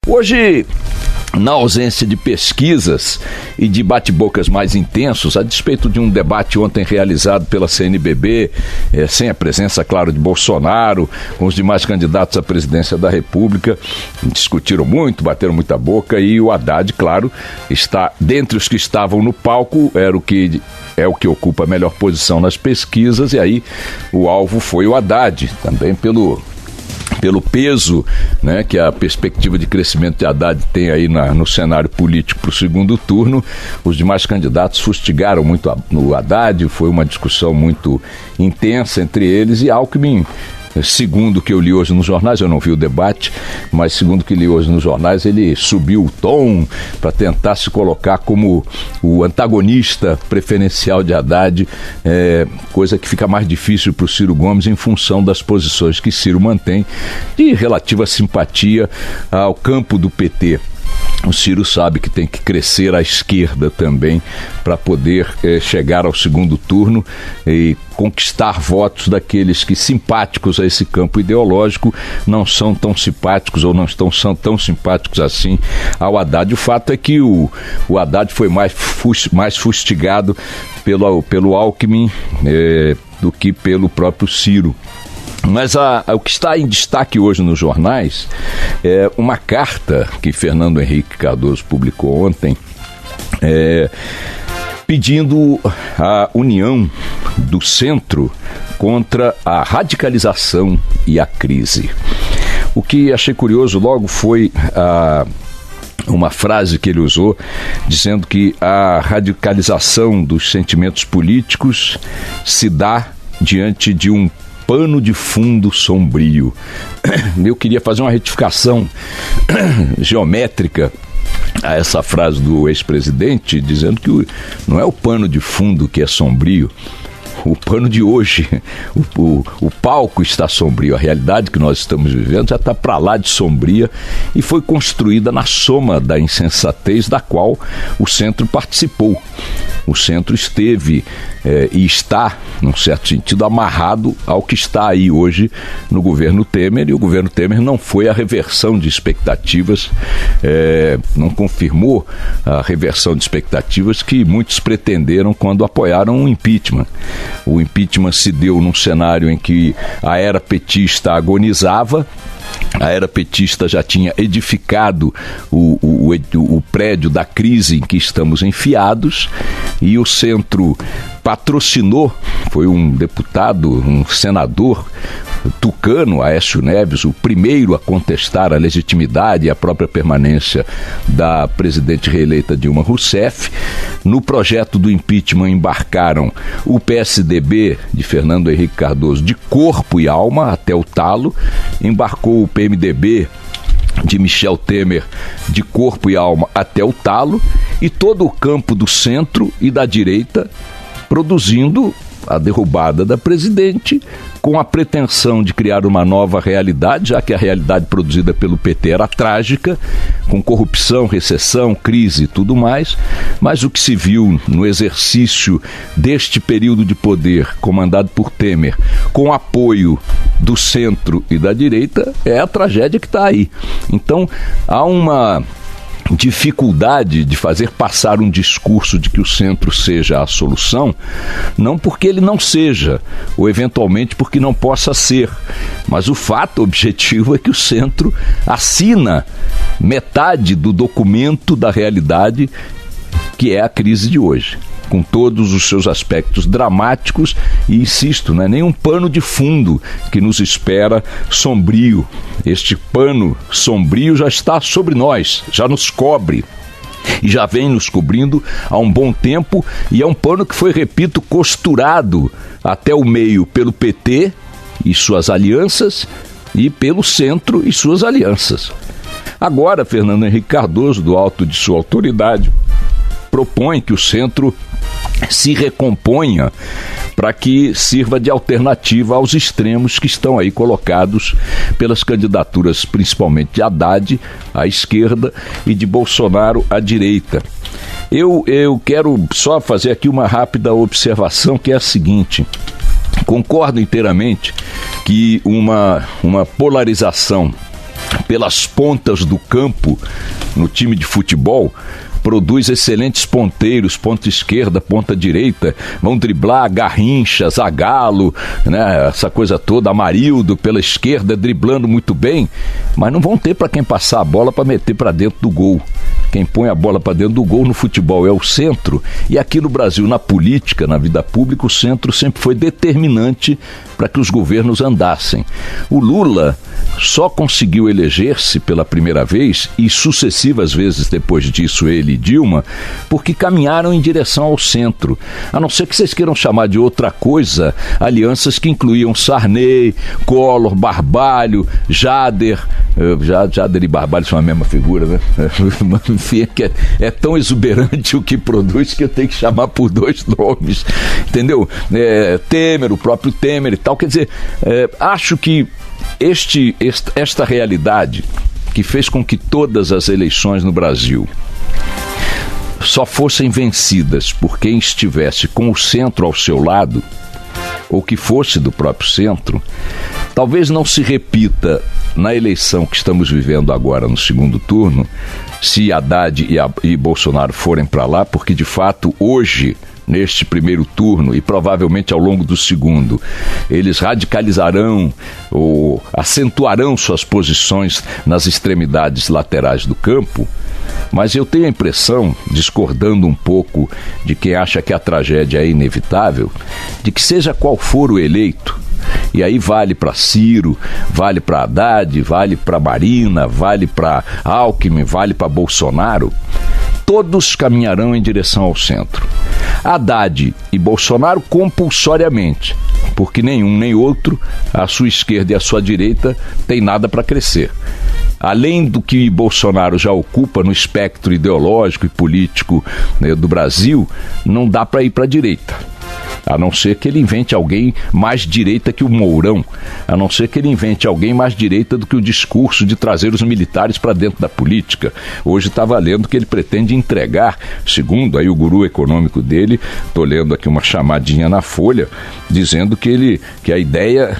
Hoje, na ausência de pesquisas e de bate-bocas mais intensos, a despeito de um debate ontem realizado pela CNBB, sem a presença, claro, de Bolsonaro, com os demais candidatos à presidência da República, discutiram muito, bateram muita boca, e o Haddad, claro, está dentre os que estavam no palco, é o que ocupa a melhor posição nas pesquisas, e aí o alvo foi o Haddad, também pelo peso, né, que a perspectiva de crescimento de Haddad tem aí no cenário político para o segundo turno. Os demais candidatos fustigaram muito no Haddad, foi uma discussão muito intensa entre eles, e Alckmin, segundo o que eu li hoje nos jornais, eu não vi o debate, mas segundo o que li hoje nos jornais, ele subiu o tom para tentar se colocar como o antagonista preferencial de Haddad, coisa que fica mais difícil para o Ciro Gomes em função das posições que Ciro mantém de relativa simpatia ao campo do PT. O Ciro sabe que tem que crescer à esquerda também para poder chegar ao segundo turno e conquistar votos daqueles que, simpáticos a esse campo ideológico, não são tão simpáticos ou não estão tão simpáticos assim ao Haddad. O fato é que o Haddad foi mais fustigado pelo Alckmin do que pelo próprio Ciro. Mas o que está em destaque hoje nos jornais é uma carta que Fernando Henrique Cardoso publicou ontem, pedindo a união do centro contra a radicalização e a crise. O que achei curioso logo foi uma frase que ele usou, dizendo que a radicalização dos sentimentos políticos se dá diante de um pano de fundo sombrio. Eu queria fazer uma retificação geométrica a essa frase do ex-presidente, dizendo que não é o pano de fundo que é sombrio, o pano de hoje, o palco está sombrio, a realidade que nós estamos vivendo já está para lá de sombria e foi construída na soma da insensatez da qual o centro participou. O centro esteve e está, num certo sentido, amarrado ao que está aí hoje no governo Temer, e o governo Temer não foi a reversão de expectativas, não confirmou a reversão de expectativas que muitos pretenderam quando apoiaram o impeachment. O impeachment se deu num cenário em que a era petista agonizava. A era petista já tinha edificado o prédio da crise em que estamos enfiados, e o centro patrocinou, foi um deputado, um senador tucano, Aécio Neves, o primeiro a contestar a legitimidade e a própria permanência da presidente reeleita Dilma Rousseff. No projeto do impeachment embarcaram o PSDB de Fernando Henrique Cardoso de corpo e alma até o talo, embarcou o PMDB de Michel Temer de corpo e alma até o talo, e todo o campo do centro e da direita produzindo a derrubada da presidente, com a pretensão de criar uma nova realidade, já que a realidade produzida pelo PT era trágica, com corrupção, recessão, crise e tudo mais. Mas o que se viu no exercício deste período de poder comandado por Temer, com apoio do centro e da direita, é a tragédia que está aí. Então, há uma dificuldade de fazer passar um discurso de que o centro seja a solução, não porque ele não seja, ou eventualmente porque não possa ser, mas o fato objetivo é que o centro assina metade do documento da realidade que é a crise de hoje, com todos os seus aspectos dramáticos, e insisto, não é nem um pano de fundo que nos espera sombrio. Este pano sombrio já está sobre nós, já nos cobre e já vem nos cobrindo há um bom tempo, e é um pano que foi, repito, costurado até o meio pelo PT e suas alianças e pelo centro e suas alianças. Agora, Fernando Henrique Cardoso, do alto de sua autoridade, propõe que o centro se recomponha para que sirva de alternativa aos extremos que estão aí colocados pelas candidaturas, principalmente de Haddad à esquerda e de Bolsonaro à direita. Eu quero só fazer aqui uma rápida observação, que é a seguinte: concordo inteiramente que uma polarização pelas pontas do campo no time de futebol, produz excelentes ponteiros, ponta esquerda, ponta direita, vão driblar Garrincha, Zagallo, né, essa coisa toda, Amarildo pela esquerda, driblando muito bem, mas não vão ter para quem passar a bola para meter para dentro do gol. Quem põe a bola para dentro do gol no futebol é o centro, e aqui no Brasil, na política, na vida pública, o centro sempre foi determinante para que os governos andassem. O Lula só conseguiu eleger-se pela primeira vez, e sucessivas vezes depois disso ele e Dilma, porque caminharam em direção ao centro. A não ser que vocês queiram chamar de outra coisa, alianças que incluíam Sarney, Collor, Barbalho, Jader. Jader e Barbalho são a mesma figura, né? Enfim, é tão exuberante o que produz que eu tenho que chamar por dois nomes, entendeu? Temer, o próprio Temer e tal. Quer dizer, acho que esta realidade que fez com que todas as eleições no Brasil só fossem vencidas por quem estivesse com o centro ao seu lado, ou que fosse do próprio centro, talvez não se repita na eleição que estamos vivendo agora no segundo turno, se Haddad e Bolsonaro forem para lá, porque de fato hoje, neste primeiro turno e provavelmente ao longo do segundo, eles radicalizarão ou acentuarão suas posições nas extremidades laterais do campo. Mas eu tenho a impressão, discordando um pouco de quem acha que a tragédia é inevitável, de que seja qual for o eleito, e aí vale para Ciro, vale para Haddad, vale para Marina, vale para Alckmin, vale para Bolsonaro, todos caminharão em direção ao centro. Haddad e Bolsonaro compulsoriamente, porque nenhum nem outro, à sua esquerda e à sua direita, tem nada para crescer. Além do que Bolsonaro já ocupa no espectro ideológico e político, né, do Brasil, não dá para ir para a direita. A não ser que ele invente alguém mais direita que o Mourão, a não ser que ele invente alguém mais direita do que o discurso de trazer os militares para dentro da política. Hoje estava lendo que ele pretende entregar, segundo aí o guru econômico dele, estou lendo aqui uma chamadinha na Folha, dizendo que a ideia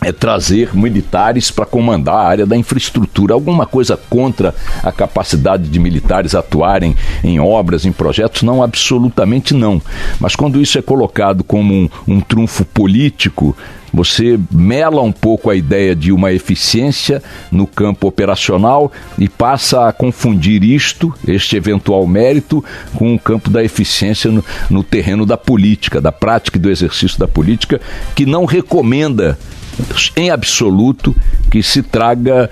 é trazer militares para comandar a área da infraestrutura. Alguma coisa contra a capacidade de militares atuarem em obras, em projetos? Não, absolutamente não. Mas quando isso é colocado como um trunfo político, você mela um pouco a ideia de uma eficiência no campo operacional e passa a confundir este eventual mérito, com o campo da eficiência no terreno da política, da prática e do exercício da política, que não recomenda em absoluto que se traga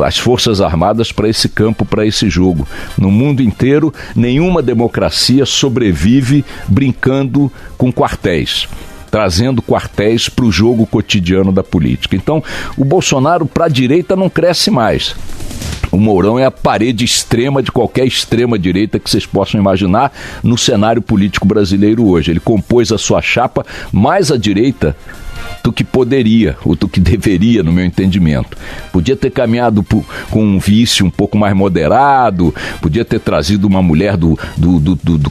as Forças Armadas para esse campo, para esse jogo. No mundo inteiro, nenhuma democracia sobrevive brincando com quartéis, trazendo quartéis para o jogo cotidiano da política. Então, o Bolsonaro para a direita não cresce mais. O Mourão é a parede extrema de qualquer extrema-direita que vocês possam imaginar no cenário político brasileiro hoje. Ele compôs a sua chapa mais à direita do que poderia, ou do que deveria, no meu entendimento. Podia ter caminhado com um vice um pouco mais moderado, podia ter trazido uma mulher do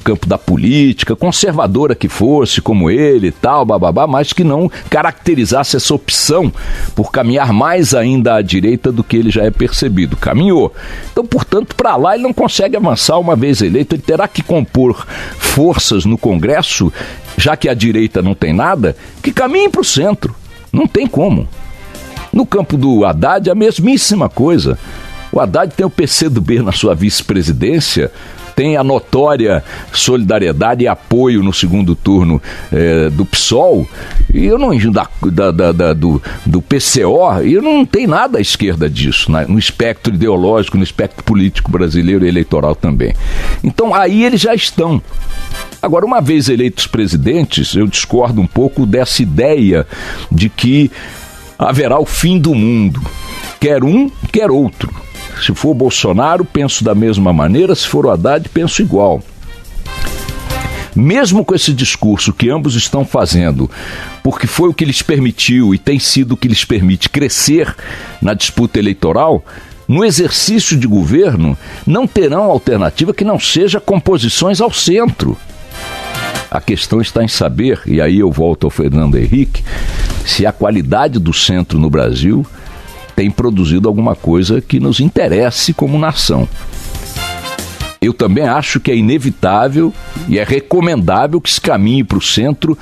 campo da política, conservadora que fosse, como ele e tal, bababá, mas que não caracterizasse essa opção por caminhar mais ainda à direita do que ele já é percebido. Caminhou. Então, portanto, para lá ele não consegue avançar uma vez eleito, ele terá que compor forças no Congresso, já que a direita não tem nada, que caminhe para o centro. Não tem como. No campo do Haddad, a mesmíssima coisa. O Haddad tem o PCdoB na sua vice-presidência, tem a notória solidariedade e apoio no segundo turno do PSOL, e eu não do PCO, e eu não tem nada à esquerda disso, no espectro ideológico, no espectro político brasileiro e eleitoral também. Então aí eles já estão. Agora, uma vez eleitos presidentes, eu discordo um pouco dessa ideia de que haverá o fim do mundo. Quer um, quer outro. Se for o Bolsonaro, penso da mesma maneira, se for o Haddad, penso igual. Mesmo com esse discurso que ambos estão fazendo, porque foi o que lhes permitiu e tem sido o que lhes permite crescer na disputa eleitoral, no exercício de governo não terão alternativa que não seja composições ao centro. A questão está em saber, e aí eu volto ao Fernando Henrique, se a qualidade do centro no Brasil tem produzido alguma coisa que nos interesse como nação. Eu também acho que é inevitável e é recomendável que se caminhe para o centro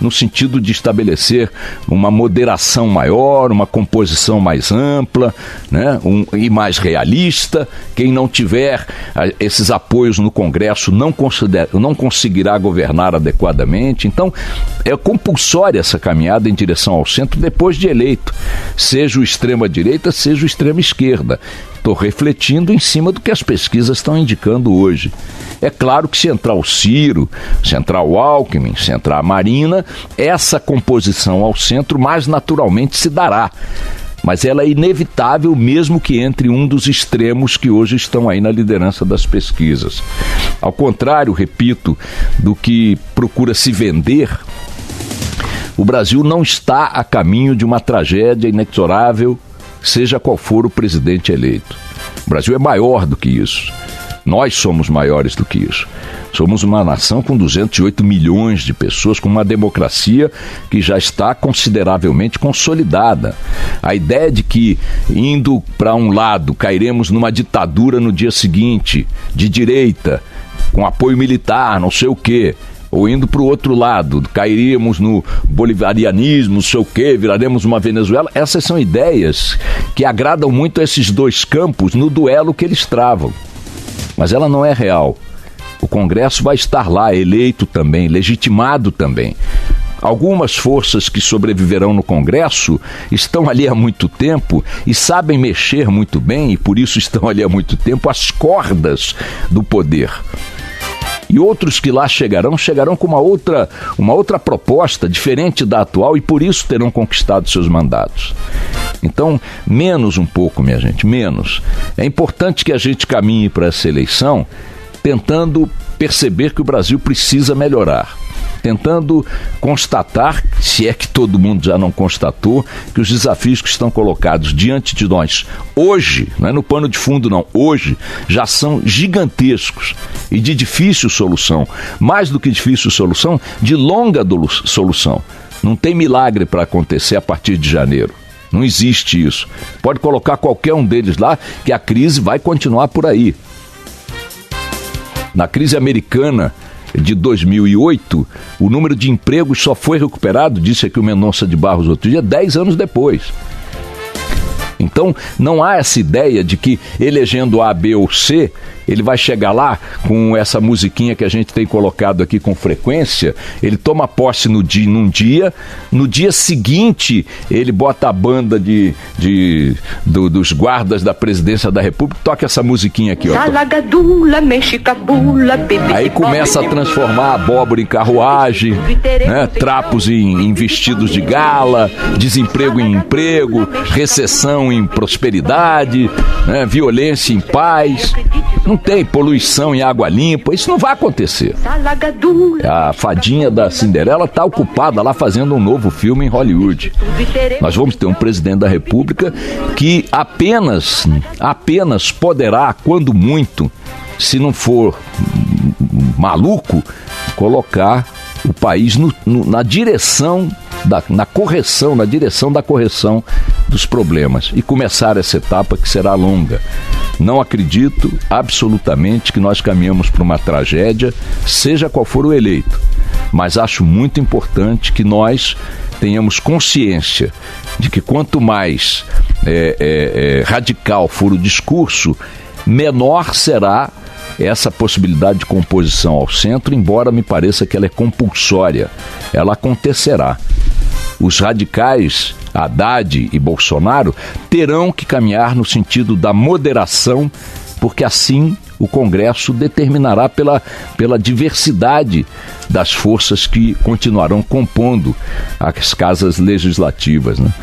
no sentido de estabelecer uma moderação maior, uma composição mais ampla, né, e mais realista. Quem não tiver esses apoios no Congresso não conseguirá governar adequadamente. Então, é compulsória essa caminhada em direção ao centro depois de eleito, seja o extrema-direita, seja o extrema-esquerda. Estou refletindo em cima do que as pesquisas estão indicando hoje. É claro que se entrar o Ciro, se entrar o Alckmin, se entrar a Marina, essa composição ao centro mais naturalmente se dará. Mas ela é inevitável mesmo que entre um dos extremos que hoje estão aí na liderança das pesquisas. Ao contrário, repito, do que procura se vender, o Brasil não está a caminho de uma tragédia inexorável, seja qual for o presidente eleito. O Brasil é maior do que isso. Nós somos maiores do que isso. Somos uma nação com 208 milhões de pessoas, com uma democracia que já está consideravelmente consolidada. A ideia de que, indo para um lado, cairemos numa ditadura no dia seguinte, de direita, com apoio militar, não sei o quê, ou indo para o outro lado, cairíamos no bolivarianismo, não sei o quê, viraremos uma Venezuela. Essas são ideias que agradam muito a esses dois campos no duelo que eles travam. Mas ela não é real. O Congresso vai estar lá, eleito também, legitimado também. Algumas forças que sobreviverão no Congresso estão ali há muito tempo e sabem mexer muito bem, e por isso estão ali há muito tempo, as cordas do poder. E outros que lá chegarão com uma outra proposta diferente da atual e por isso terão conquistado seus mandatos. Então, menos um pouco, minha gente, menos. É importante que a gente caminhe para essa eleição tentando perceber que o Brasil precisa melhorar, tentando constatar, se é que todo mundo já não constatou, que os desafios que estão colocados diante de nós hoje, não é no pano de fundo não, hoje já são gigantescos e de difícil solução, mais do que difícil solução, de longa solução. Não tem milagre para acontecer a partir de janeiro. Não existe isso. Pode colocar qualquer um deles lá que a crise vai continuar por aí. Na crise americana de 2008, o número de empregos só foi recuperado, disse aqui o Mendonça de Barros outro dia, 10 anos depois. Então, não há essa ideia de que elegendo A, B ou C, ele vai chegar lá com essa musiquinha que a gente tem colocado aqui com frequência, ele toma posse num dia, no dia seguinte ele bota a banda dos guardas da presidência da República, toca essa musiquinha aqui, ó. Aí começa a transformar a abóbora em carruagem, né? Trapos em vestidos de gala, desemprego em emprego, recessão em prosperidade, né? Violência em paz. Não tem poluição em água limpa, isso não vai acontecer. A fadinha da Cinderela está ocupada lá fazendo um novo filme em Hollywood. Nós vamos ter um presidente da República que apenas poderá, quando muito, se não for maluco, colocar o país na direção na direção da correção dos problemas e começar essa etapa que será longa. Não acredito absolutamente que nós caminhamos para uma tragédia, seja qual for o eleito, mas acho muito importante que nós tenhamos consciência de que quanto mais radical for o discurso, menor será essa possibilidade de composição ao centro, embora me pareça que ela é compulsória, ela acontecerá. Os radicais, Haddad e Bolsonaro, terão que caminhar no sentido da moderação, porque assim o Congresso determinará pela diversidade das forças que continuarão compondo as casas legislativas, né?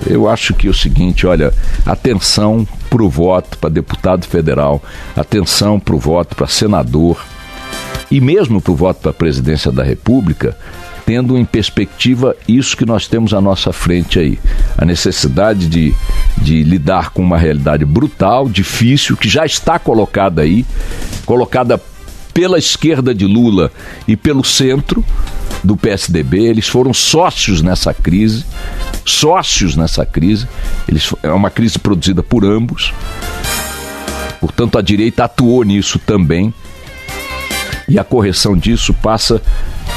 Eu acho que é o seguinte, olha, atenção para o voto para deputado federal, atenção para o voto para senador e mesmo para o voto para a presidência da República, tendo em perspectiva isso que nós temos à nossa frente aí, a necessidade de lidar com uma realidade brutal, difícil, que já está colocada aí, colocada pela esquerda de Lula e pelo centro do PSDB. Eles foram sócios nessa crise. É uma crise produzida por ambos. Portanto, a direita atuou nisso também. E a correção disso passa,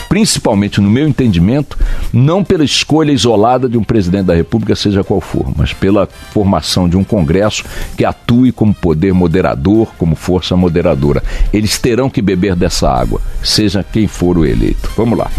principalmente no meu entendimento, não pela escolha isolada de um presidente da República, seja qual for, mas pela formação de um Congresso que atue como poder moderador, como força moderadora. Eles terão que beber dessa água, seja quem for o eleito. Vamos lá.